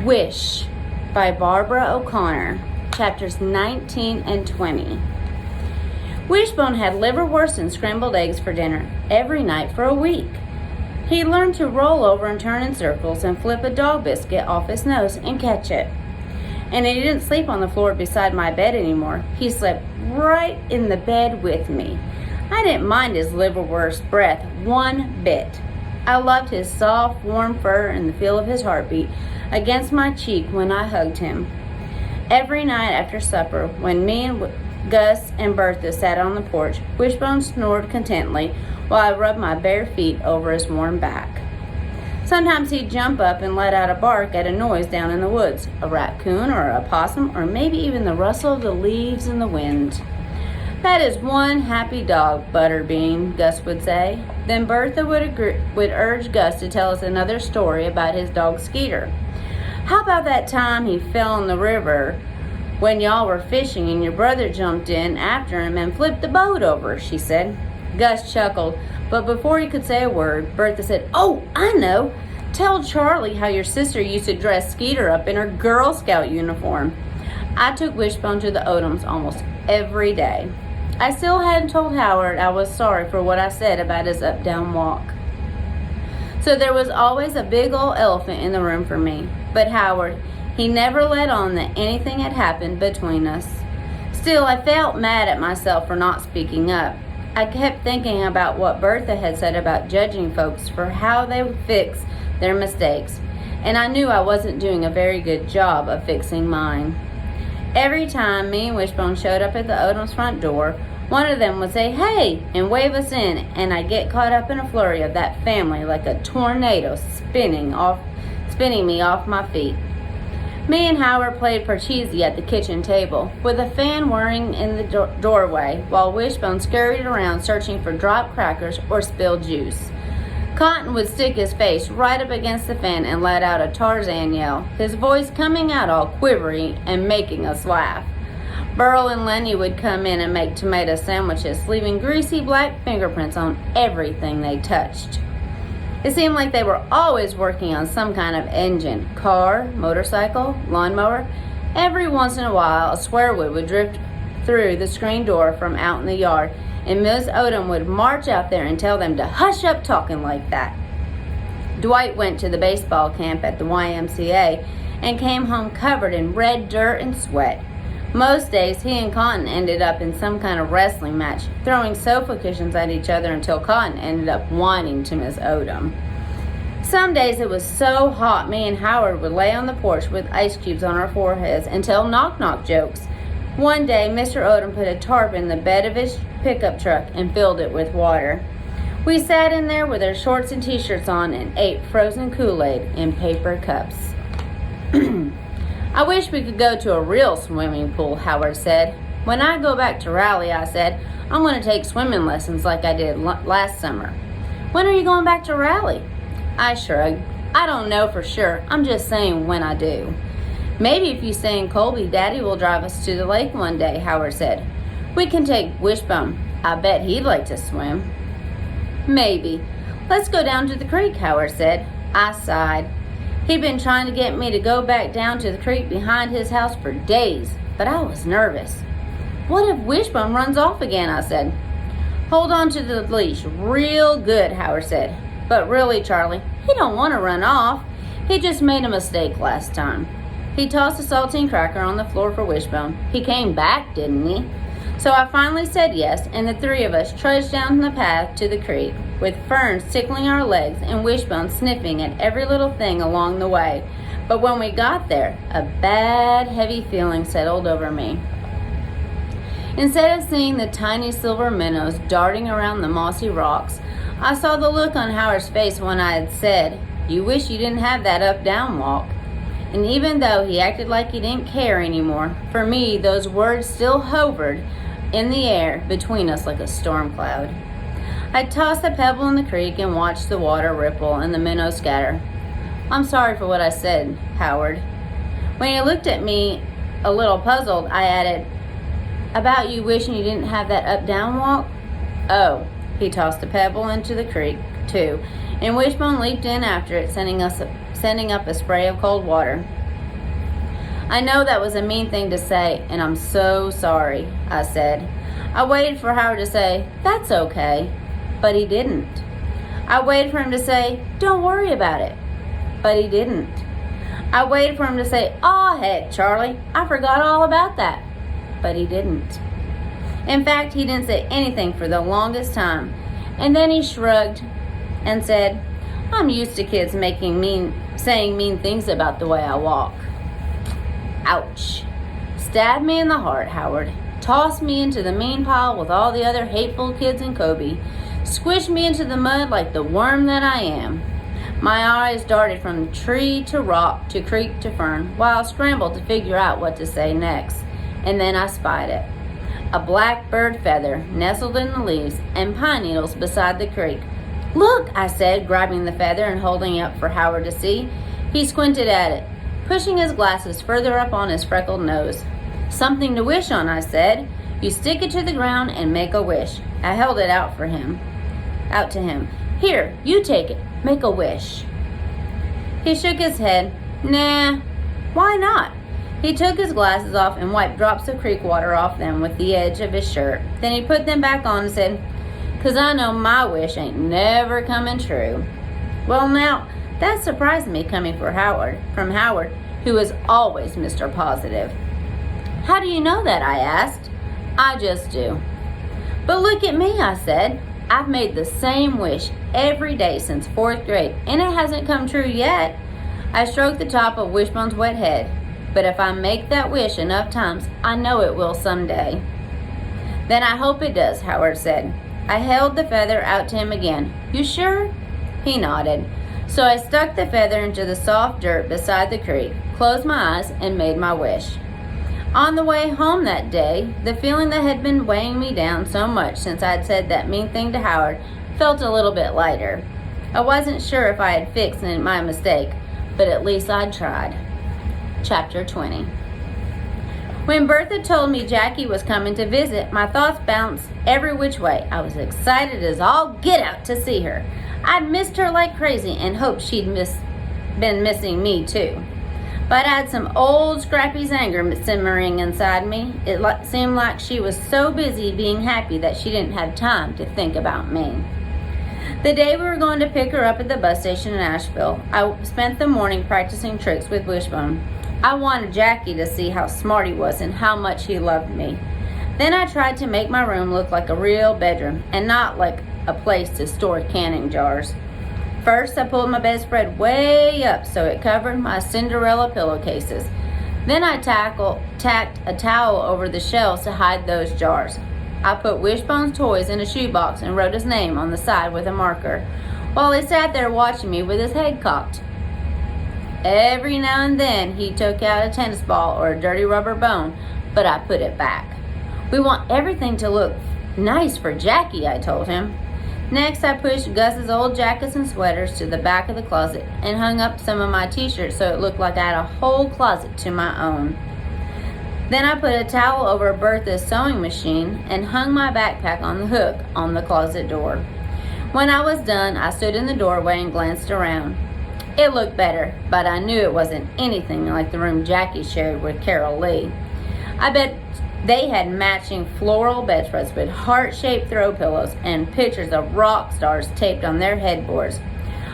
Wish by Barbara O'Connor, chapters 19 and 20. Wishbone had liverwurst and scrambled eggs for dinner every night for a week. He learned to roll over and turn in circles and flip a dog biscuit off his nose and catch it. And he didn't sleep on the floor beside my bed anymore. He slept right in the bed with me. I didn't mind his liverwurst breath one bit. I loved his soft, warm fur and the feel of his heartbeat against my cheek when I hugged him. Every night after supper, when me and Gus and Bertha sat on the porch, Wishbone snored contentedly while I rubbed my bare feet over his warm back. Sometimes he'd jump up and let out a bark at a noise down in the woods, a raccoon or a possum, or maybe even the rustle of the leaves in the wind. "That is one happy dog, Butterbean," Gus would say. Then Bertha would urge Gus to tell us another story about his dog Skeeter. "How about that time he fell in the river when y'all were fishing and your brother jumped in after him and flipped the boat over?" she said. Gus chuckled, but before he could say a word, Bertha said, "Oh, I know. Tell Charlie how your sister used to dress Skeeter up in her Girl Scout uniform." I took Wishbone to the Odoms almost every day. I still hadn't told Howard I was sorry for what I said about his up-down walk. So there was always a big old elephant in the room for me. But Howard, he never let on that anything had happened between us. Still, I felt mad at myself for not speaking up. I kept thinking about what Bertha had said about judging folks for how they would fix their mistakes, and I knew I wasn't doing a very good job of fixing mine. Every time me and Wishbone showed up at the Odom's front door, one of them would say, "Hey," and wave us in, and I'd get caught up in a flurry of that family like a tornado spinning me off my feet. Me and Howard played parcheesi at the kitchen table, with a fan whirring in the doorway, while Wishbone scurried around searching for dropped crackers or spilled juice. Cotton would stick his face right up against the fan and let out a Tarzan yell, his voice coming out all quivery and making us laugh. Burl and Lenny would come in and make tomato sandwiches, leaving greasy black fingerprints on everything they touched. It seemed like they were always working on some kind of engine, car, motorcycle, lawnmower. Every once in a while, a swearwood would drift through the screen door from out in the yard, and Ms. Odom would march out there and tell them to hush up talking like that. Dwight went to the baseball camp at the YMCA and came home covered in red dirt and sweat. Most days, he and Cotton ended up in some kind of wrestling match, throwing sofa cushions at each other until Cotton ended up whining to Miss Odom. Some days it was so hot, me and Howard would lay on the porch with ice cubes on our foreheads and tell knock-knock jokes. One day, Mr. Odom put a tarp in the bed of his pickup truck and filled it with water. We sat in there with our shorts and t-shirts on and ate frozen Kool-Aid in paper cups. "I wish we could go to a real swimming pool," Howard said. "When I go back to Raleigh," I said, "I'm going to take swimming lessons like I did last summer." "When are you going back to Raleigh?" I shrugged. "I don't know for sure. I'm just saying when I do." "Maybe if you stay in Colby, Daddy will drive us to the lake one day," Howard said. "We can take Wishbone. I bet he'd like to swim." "Maybe. Let's go down to the creek," Howard said. I sighed. He'd been trying to get me to go back down to the creek behind his house for days, but I was nervous. "What if Wishbone runs off again?" I said. "Hold on to the leash real good," Howard said. "But really, Charlie, he don't want to run off. He just made a mistake last time." He tossed a saltine cracker on the floor for Wishbone. "He came back, didn't he?" So I finally said yes, and the three of us trudged down the path to the creek, with ferns tickling our legs and Wishbone sniffing at every little thing along the way. But when we got there, a bad, heavy feeling settled over me. Instead of seeing the tiny silver minnows darting around the mossy rocks, I saw the look on Howard's face when I had said, "You wish you didn't have that up-down walk." And even though he acted like he didn't care anymore, for me, those words still hovered in the air between us like a storm cloud. I tossed a pebble in the creek and watched the water ripple and the minnows scatter. "I'm sorry for what I said, Howard." When he looked at me a little puzzled, I added, About you wishing you didn't have that up-down walk? Oh, he tossed a pebble into the creek, too, and Wishbone leaped in after it, sending up a spray of cold water. I know that was a mean thing to say, and I'm so sorry, I said. I waited for Howard to say, that's okay, but he didn't. I waited for him to say, don't worry about it, but he didn't. I waited for him to say, aw, heck, Charlie, I forgot all about that, but he didn't. In fact, he didn't say anything for the longest time, and then he shrugged and said, I'm used to kids saying mean things about the way I walk. Ouch. Stabbed me in the heart, Howard. Tossed me into the mean pile with all the other hateful kids in Kobe. Squished me into the mud like the worm that I am. My eyes darted from tree to rock to creek to fern while I scrambled to figure out what to say next. And then I spied it. A black bird feather nestled in the leaves and pine needles beside the creek. Look, I said, grabbing the feather and holding it up for Howard to see. He squinted at it, pushing his glasses further up on his freckled nose. Something to wish on, I said. You stick it to the ground and make a wish. I held it out to him. Here, you take it. Make a wish. He shook his head. Nah, why not? He took his glasses off and wiped drops of creek water off them with the edge of his shirt. Then he put them back on and said, 'Cause I know my wish ain't never coming true. Well, now, that surprised me coming from Howard, who is always Mr. Positive. How do you know that? I asked. I just do. But look at me, I said. I've made the same wish every day since 4th grade, and it hasn't come true yet. I stroked the top of Wishbone's wet head. But if I make that wish enough times, I know it will someday. Then I hope it does, Howard said. I held the feather out to him again. You sure? He nodded. So I stuck the feather into the soft dirt beside the creek, closed my eyes, and made my wish. On the way home that day, the feeling that had been weighing me down so much since I'd said that mean thing to Howard felt a little bit lighter. I wasn't sure if I had fixed my mistake, but at least I'd tried. Chapter 20. When Bertha told me Jackie was coming to visit, my thoughts bounced every which way. I was excited as all get out to see her. I'd missed her like crazy and hoped she'd been missing me too. But I had some old Scrappy's anger simmering inside me. It seemed like she was so busy being happy that she didn't have time to think about me. The day we were going to pick her up at the bus station in Asheville, I spent the morning practicing tricks with Wishbone. I wanted Jackie to see how smart he was and how much he loved me. Then I tried to make my room look like a real bedroom and not like a place to store canning jars. First, I pulled my bedspread way up so it covered my Cinderella pillowcases. Then I tacked a towel over the shelves to hide those jars. I put Wishbone's toys in a shoebox and wrote his name on the side with a marker, while he sat there watching me with his head cocked. Every now and then, he took out a tennis ball or a dirty rubber bone, but I put it back. We want everything to look nice for Jackie, I told him. Next, I pushed Gus's old jackets and sweaters to the back of the closet and hung up some of my t-shirts so it looked like I had a whole closet to my own. Then I put a towel over Bertha's sewing machine and hung my backpack on the hook on the closet door. When I was done, I stood in the doorway and glanced around. It looked better, but I knew it wasn't anything like the room Jackie shared with Carol Lee. I bet they had matching floral bedspreads with heart-shaped throw pillows and pictures of rock stars taped on their headboards.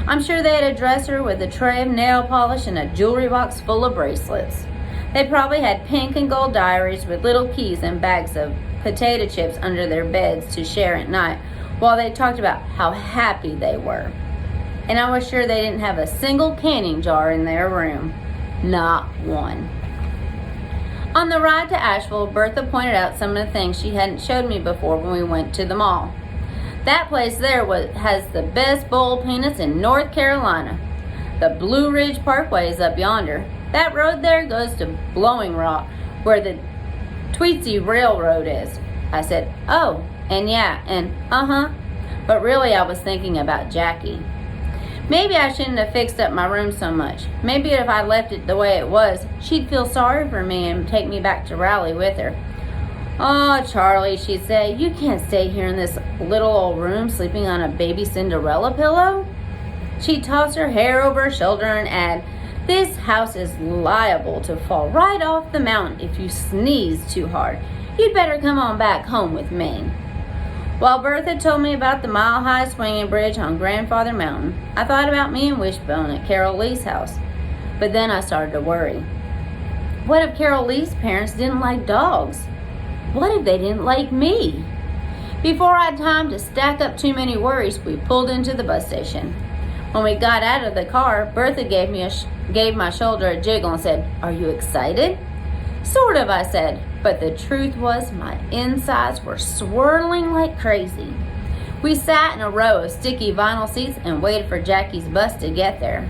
I'm sure they had a dresser with a tray of nail polish and a jewelry box full of bracelets. They probably had pink and gold diaries with little keys and bags of potato chips under their beds to share at night while they talked about how happy they were. And I was sure they didn't have a single canning jar in their room. Not one. On the ride to Asheville, Bertha pointed out some of the things she hadn't showed me before when we went to the mall. That place there has the best bowl peanuts in North Carolina. The Blue Ridge Parkway is up yonder. That road there goes to Blowing Rock, where the Tweetsie Railroad is. I said, oh, and yeah, and But really I was thinking about Jackie. Maybe I shouldn't have fixed up my room so much. Maybe if I left it the way it was, she'd feel sorry for me and take me back to Raleigh with her. "Oh, Charlie," she'd say, "you can't stay here in this little old room sleeping on a baby Cinderella pillow." She'd toss her hair over her shoulder and add, "This house is liable to fall right off the mountain if you sneeze too hard. You'd better come on back home with me." While Bertha told me about the mile-high swinging bridge on Grandfather Mountain, I thought about me and Wishbone at Carol Lee's house. But then I started to worry. What if Carol Lee's parents didn't like dogs? What if they didn't like me? Before I had time to stack up too many worries, we pulled into the bus station. When we got out of the car, Bertha gave my shoulder a jiggle and said, "Are you excited?" "Sort of," I said, but the truth was my insides were swirling like crazy. We sat in a row of sticky vinyl seats and waited for Jackie's bus to get there.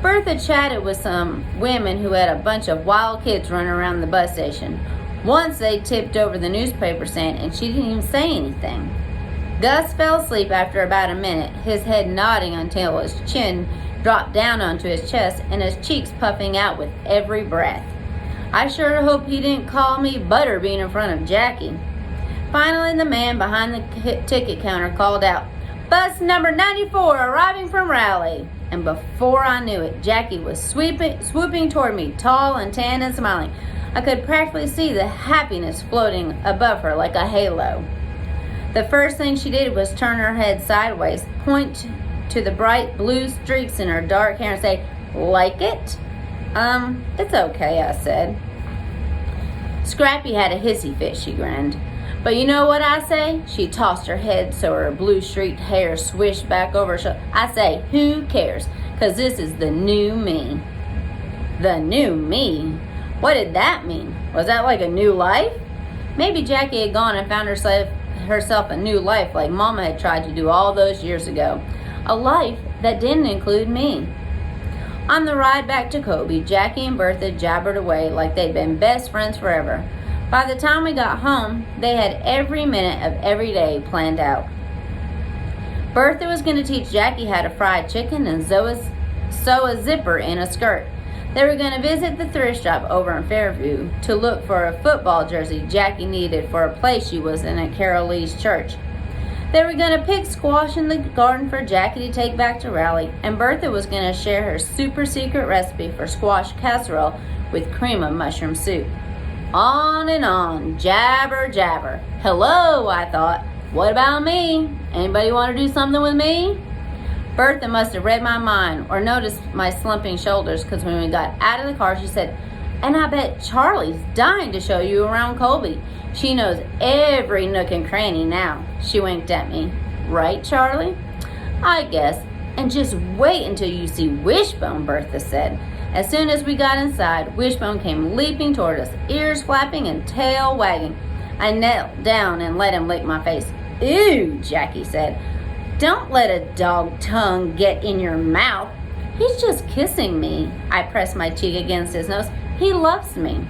Bertha chatted with some women who had a bunch of wild kids running around the bus station. Once they tipped over the newspaper stand and she didn't even say anything. Gus fell asleep after about a minute, his head nodding until his chin dropped down onto his chest and his cheeks puffing out with every breath. I sure hope he didn't call me Butterbean in front of Jackie. Finally, the man behind the ticket counter called out, "Bus number 94 arriving from Raleigh." And before I knew it, Jackie was swooping toward me, tall and tan and smiling. I could practically see the happiness floating above her like a halo. The first thing she did was turn her head sideways, point to the bright blue streaks in her dark hair and say, "Like it?" It's okay," I said. "Scrappy had a hissy fit," she grinned. "But you know what I say?" She tossed her head so her blue streaked hair swished back over her shoulder. "I say, who cares? 'Cause this is the new me." The new me? What did that mean? Was that like a new life? Maybe Jackie had gone and found herself a new life like Mama had tried to do all those years ago. A life that didn't include me. On the ride back to Kobe, Jackie and Bertha jabbered away like they'd been best friends forever. By the time we got home, they had every minute of every day planned out. Bertha was going to teach Jackie how to fry chicken and sew a zipper in a skirt. They were going to visit the thrift shop over in Fairview to look for a football jersey Jackie needed for a play she was in at Carol Lee's church. They were going to pick squash in the garden for Jackie to take back to Raleigh, and Bertha was going to share her super secret recipe for squash casserole with cream of mushroom soup. On and on, jabber, jabber. Hello, I thought. What about me? Anybody want to do something with me? Bertha must have read my mind or noticed my slumping shoulders, because when we got out of the car, she said, "And I bet Charlie's dying to show you around Colby. She knows every nook and cranny now." She winked at me. "Right, Charlie?" "I guess. And just wait until you see Wishbone," Bertha said. As soon as we got inside, Wishbone came leaping toward us, ears flapping and tail wagging. I knelt down and let him lick my face. "Ew," Jackie said. "Don't let a dog tongue get in your mouth." "He's just kissing me." I pressed my cheek against his nose. "He loves me."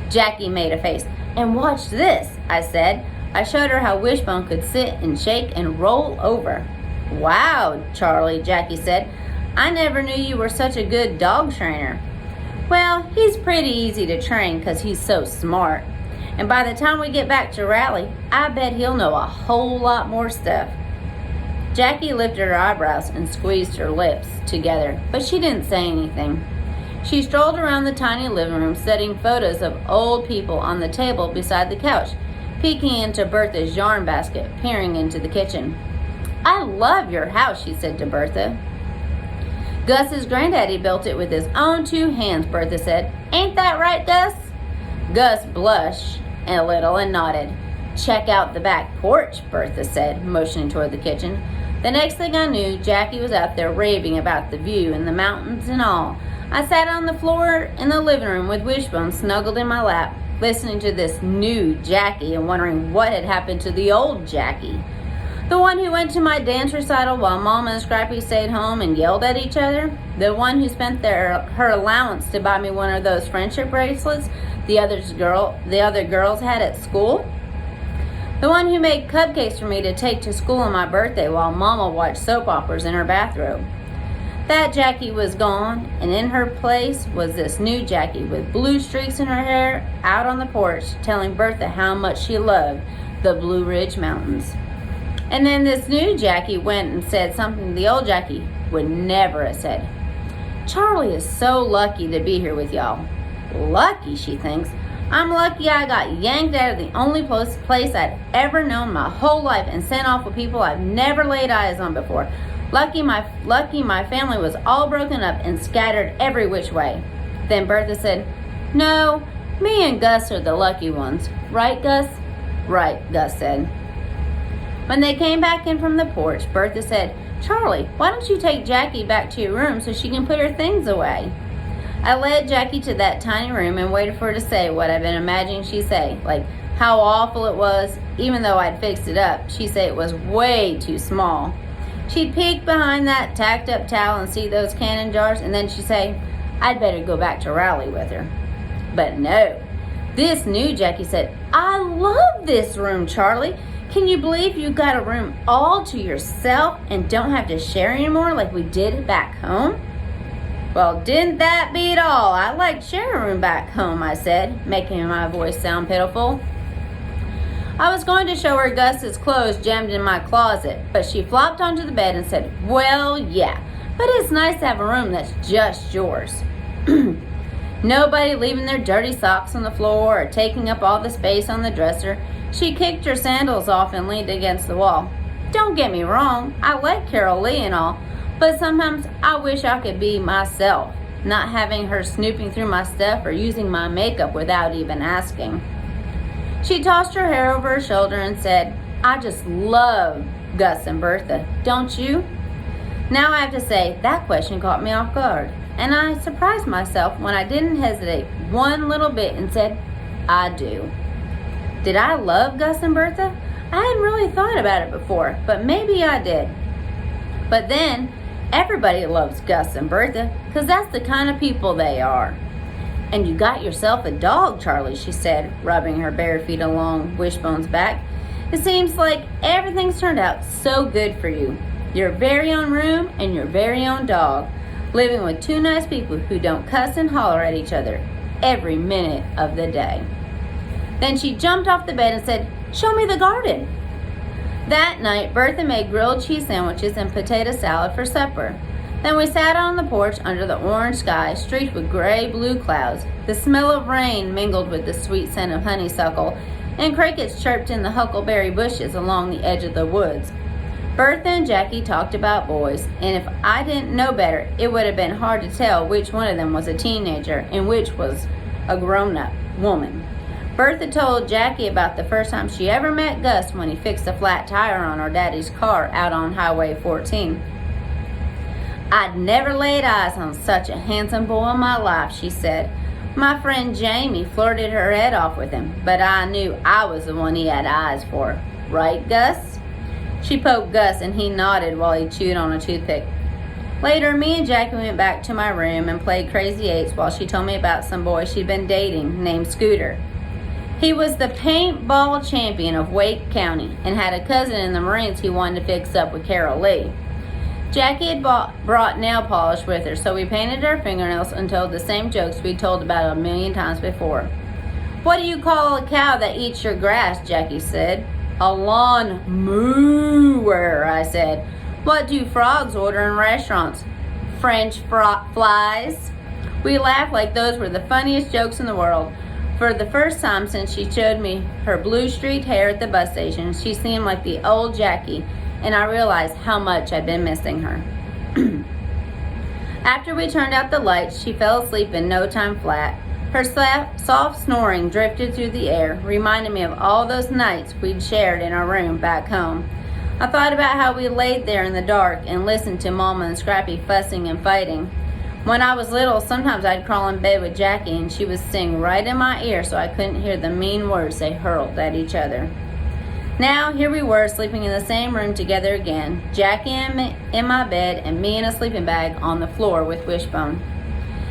Jackie made a face. "And watch this," I said. I showed her how Wishbone could sit and shake and roll over. "Wow, Charlie," Jackie said. "I never knew you were such a good dog trainer." "Well, he's pretty easy to train because he's so smart. And by the time we get back to Raleigh, I bet he'll know a whole lot more stuff." Jackie lifted her eyebrows and squeezed her lips together, but she didn't say anything. She strolled around the tiny living room, setting photos of old people on the table beside the couch, peeking into Bertha's yarn basket, peering into the kitchen. "I love your house," she said to Bertha. "Gus's granddaddy built it with his own 2 hands," Bertha said. "Ain't that right, Gus?" Gus blushed a little and nodded. "Check out the back porch," Bertha said, motioning toward the kitchen. The next thing I knew, Jackie was out there raving about the view and the mountains and all. I sat on the floor in the living room with Wishbone snuggled in my lap, listening to this new Jackie and wondering what had happened to the old Jackie. The one who went to my dance recital while Mama and Scrappy stayed home and yelled at each other? The one who spent her allowance to buy me one of those friendship bracelets the other girls had at school? The one who made cupcakes for me to take to school on my birthday while Mama watched soap operas in her bathrobe? That Jackie was gone, and in her place was this new Jackie with blue streaks in her hair out on the porch telling Bertha how much she loved the Blue Ridge Mountains. And then this new Jackie went and said something the old Jackie would never have said. Charlie is so lucky to be here with y'all. Lucky, she thinks. I'm lucky I got yanked out of the only place I'd ever known my whole life and sent off with people I've never laid eyes on before. Lucky my family was all broken up and scattered every which way. Then Bertha said, No, me and Gus are the lucky ones. Right, Gus? Right, Gus said. When they came back in from the porch, Bertha said, Charlie, why don't you take Jackie back to your room so she can put her things away? I led Jackie to that tiny room and waited for her to say what I'd been imagining she'd say, like how awful it was. Even though I'd fixed it up, she'd say it was way too small. She'd peek behind that tacked up towel and see those cannon jars, and then she'd say, I'd better go back to Raleigh with her. But no, this new Jackie said, I love this room, Charlie. Can you believe you got a room all to yourself and don't have to share anymore like we did back home? Well, didn't that beat all? I like sharing a room back home, I said, making my voice sound pitiful. I was going to show her Gus's clothes jammed in my closet, but she flopped onto the bed and said, Well, yeah, but it's nice to have a room that's just yours. Nobody leaving their dirty socks on the floor or taking up all the space on the dresser. She kicked her sandals off and leaned against the wall. Don't get me wrong, I like Carol Lee and all, but sometimes I wish I could be myself, not having her snooping through my stuff or using my makeup without even asking. She tossed her hair over her shoulder and said, I just love Gus and Bertha, don't you? Now I have to say, that question caught me off guard, and I surprised myself when I didn't hesitate one little bit and said, I do. Did I love Gus and Bertha? I hadn't really thought about it before, but maybe I did. But then, everybody loves Gus and Bertha, because that's the kind of people they are. And you got yourself a dog, Charlie, she said, rubbing her bare feet along Wishbone's back. It seems like everything's turned out so good for you. Your very own room and your very own dog, living with two nice people who don't cuss and holler at each other every minute of the day. Then she jumped off the bed and said, Show me the garden. That night, Bertha made grilled cheese sandwiches and potato salad for supper. Then we sat on the porch under the orange sky, streaked with gray-blue clouds. The smell of rain mingled with the sweet scent of honeysuckle, and crickets chirped in the huckleberry bushes along the edge of the woods. Bertha and Jackie talked about boys, and if I didn't know better, it would have been hard to tell which one of them was a teenager and which was a grown-up woman. Bertha told Jackie about the first time she ever met Gus when he fixed a flat tire on her daddy's car out on Highway 14. I'd never laid eyes on such a handsome boy in my life, she said. My friend Jamie flirted her head off with him, but I knew I was the one he had eyes for. Right, Gus? She poked Gus and he nodded while he chewed on a toothpick. Later, me and Jackie went back to my room and played Crazy Eights while she told me about some boy she'd been dating named Scooter. He was the paintball champion of Wake County and had a cousin in the Marines he wanted to fix up with Carol Lee. Jackie had brought nail polish with her, so we painted our fingernails and told the same jokes we'd told about 1,000,000 times before. What do you call a cow that eats your grass? Jackie said. A lawn mower, I said. What do frogs order in restaurants? French flies. We laughed like those were the funniest jokes in the world. For the first time since she showed me her blue streaked hair at the bus station, she seemed like the old Jackie, and I realized how much I'd been missing her. After we turned out the lights, she fell asleep in no time flat. Her soft snoring drifted through the air, reminding me of all those nights we'd shared in our room back home. I thought about how we laid there in the dark and listened to Mama and Scrappy fussing and fighting. When I was little, sometimes I'd crawl in bed with Jackie and she would sing right in my ear so I couldn't hear the mean words they hurled at each other. Now, here we were, sleeping in the same room together again, Jackie in my bed and me in a sleeping bag on the floor with Wishbone.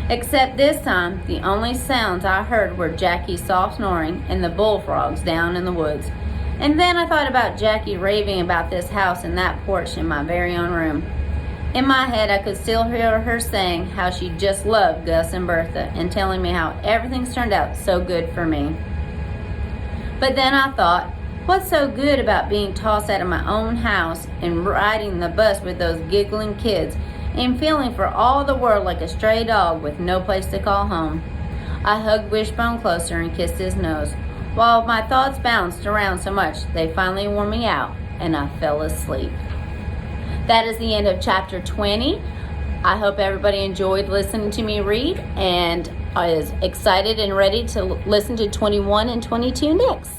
Except this time, the only sounds I heard were Jackie's soft snoring and the bullfrogs down in the woods. And then I thought about Jackie raving about this house and that porch in my very own room. In my head, I could still hear her saying how she just loved Gus and Bertha and telling me how everything's turned out so good for me. But then I thought, what's so good about being tossed out of my own house and riding the bus with those giggling kids and feeling for all the world like a stray dog with no place to call home? I hugged Wishbone closer and kissed his nose. While my thoughts bounced around so much, they finally wore me out and I fell asleep. That is the end of chapter 20. I hope everybody enjoyed listening to me read and is excited and ready to listen to 21 and 22 next.